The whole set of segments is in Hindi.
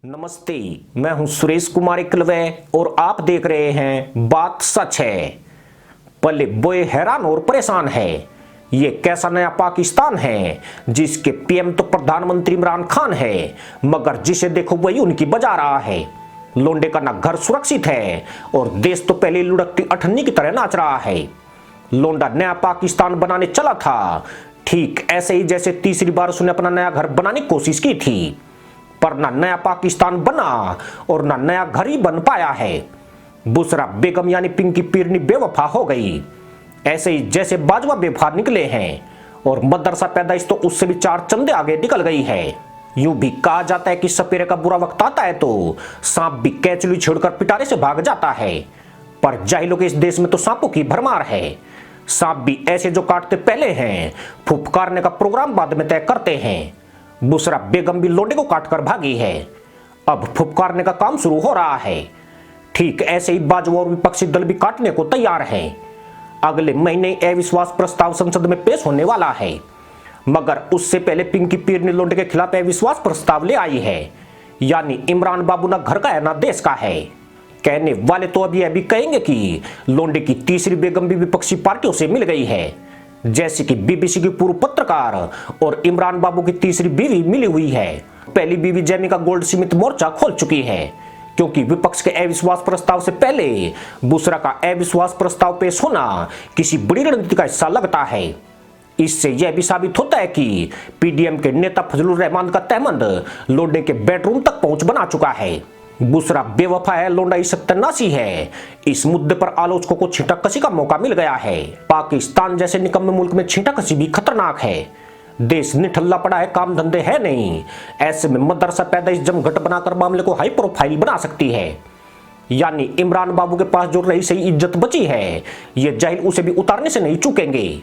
नमस्ते, मैं हूं सुरेश कुमार एकलवे और आप देख रहे हैं बात सच है। पले बोए हैरान और परेशान है। ये कैसा नया पाकिस्तान है जिसके पीएम तो प्रधानमंत्री इमरान खान है, मगर जिसे देखो वही उनकी बजा रहा है। लोंडे का ना घर सुरक्षित है और देश तो पहले लुढ़कती अठन्नी की तरह नाच रहा है। लोंडा नया पाकिस्तान बनाने चला था, ठीक ऐसे ही जैसे तीसरी बार उसने अपना नया घर बनाने की कोशिश की थी, पर ना नया पाकिस्तान बना और ना नया घर ही बन पाया है। बुशरा बेगम यानी पिंकी पीरनी बेवफा हो गई, ऐसे ही जैसे बाजवा बेवफा निकले हैं, और मदरसा पैदाइश तो उससे भी चार चंदे आगे निकल गई है। यूं भी कहा जाता है कि सपेरे का बुरा वक्त आता है तो सांप भी कैचुली छोड़कर पिटारे से भाग जाता है, पर जाहिलों के इस देश में तो सांपों की भरमार है। सांप भी ऐसे जो काटते पहले हैं, फुफकारने का प्रोग्राम बाद में तय करते हैं। बुशरा बेगम भी लोंडे को काटकर भागी है, अब फुफकारने का काम शुरू हो रहा है। ठीक ऐसे ही बाजू और विपक्षी दल भी काटने को तैयार हैं। अगले महीने अविश्वास प्रस्ताव संसद में पेश होने वाला है, मगर उससे पहले पिंकी पीरनी लोंडे के खिलाफ अविश्वास प्रस्ताव ले आई है। यानी इमरान बाबू ना घर का है ना देश का है। कहने वाले तो अभी यह भी कहेंगे कि लोंडे की तीसरी बेगम भी विपक्षी पार्टियों से मिल गई है, जैसे कि बीबीसी की पूर्व पत्रकार और इमरान बाबू की तीसरी बीवी मिली हुई है। पहली बीवी जैमिका गोल्डस्मिथ मोर्चा खोल चुकी है, क्योंकि विपक्ष के अविश्वास प्रस्ताव से पहले बुशरा का अविश्वास प्रस्ताव पेश होना किसी बड़ी रणनीति का हिस्सा लगता है। इससे यह भी साबित होता है कि पीडीएम के नेता फजलुर रहमान का तहमंद लोंडे के बेडरूम तक पहुंच बना चुका है। बुशरा बेवफा है, लोंडा सत्यानाशी है, इस मुद्दे पर आलोचकों को छींटाकशी का मौका मिल गया है। पाकिस्तान जैसे निकम्मे मुल्क में छींटाकशी भी खतरनाक है। देश निठल्ला पड़ा है, काम धंधे है नहीं। ऐसे में मदरसा पैदाइश जमघट बनाकर मामले को हाई प्रोफाइल बना सकती है। यानी इमरान बाबू के पास जो रही सही इज्जत बची है, ये जाहिल उसे भी उतारने से नहीं चूकेंगे।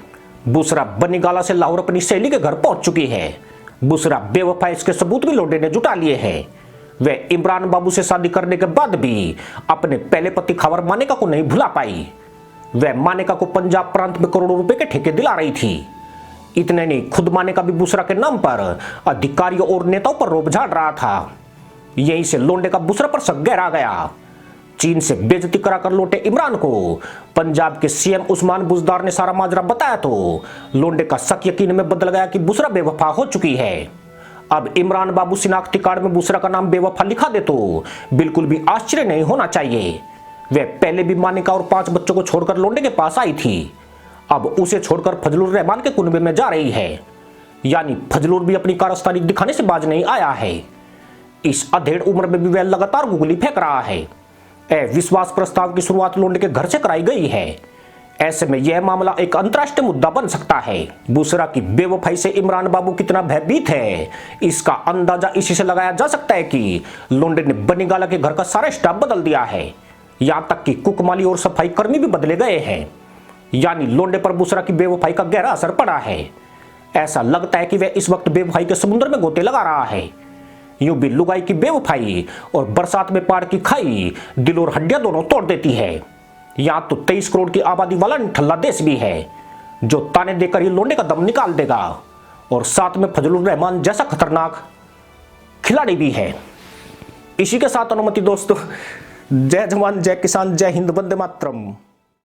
बुशरा बनीगाला से लाहौर अपनी सहेली के घर पहुंच चुकी है। बुशरा बेवफा, इसके सबूत भी लोंडे ने जुटा लिए हैं। वे इमरान बाबू से शादी करने के बाद भी अपने पहले पति खबर मानेका को नहीं भुला पाई। वह मानेका को पंजाब प्रांत में करोड़ों रुपए के ठेके दिला रही थी। इतने नहीं, खुद मानेका भी बुशरा के नाम पर अधिकारियों और नेताओं पर रोब झाड़ रहा था। यहीं से लोंडे का बुशरा पर शक गहरा गया। चीन से बेइज्जती कराकर लौटे इमरान को पंजाब के सीएम उस्मान बुजदार ने सारा माजरा बताया तो लोंडे का शक यकीन में बदल गया कि बुशरा बेवफा हो चुकी है। अब इमरान बाबू शिनाख्ती कार्ड में बुशरा का नाम बेवफा लिखा दे तो बिल्कुल भी आश्चर्य नहीं होना चाहिए। वह पहले भी मानेका और 5 बच्चों को छोड़कर लोंडे के पास आई थी, अब उसे छोड़कर फजलुर रहमान के कुनबे में जा रही है। यानी फजलुर भी अपनी कारस्तानी दिखाने से बाज नहीं आया है। इस अधेड़ उम्र में भी वह लगातार गुगली फेंक रहा है। अविश्वास प्रस्ताव की शुरुआत लोंडे के घर से कराई गई है। ऐसे में यह मामला एक अंतर्राष्ट्रीय मुद्दा बन सकता है। बुशरा की बेवफाई से इमरान बाबू कितना भयभीत है, इसका अंदाजा इसी से लगाया जा सकता है कि लोंडे ने बनीगाला के घर का सारा स्टाफ बदल दिया है। यहां तक कि कुक, माली और सफाई कर्मी भी बदले गए हैं। यानी लोंडे पर बुशरा की बेवफाई का गहरा असर पड़ा है। ऐसा लगता है कि वह इस वक्त बेवफाई के समुद्र में गोते लगा रहा है। यूं भी लुगाई की बेवफाई और बरसात में पार की खाई दिल और हड्डियां दोनों तोड़ देती है। यहां तो 23 करोड़ की आबादी वाला निठल्ला देश भी है, जो ताने देकर ही लोंडे का दम निकाल देगा, और साथ में फजलुर रहमान जैसा खतरनाक खिलाड़ी भी है। इसी के साथ अनुमति दोस्तों, जय जवान जय किसान, जय हिंद, वंदे मातरम।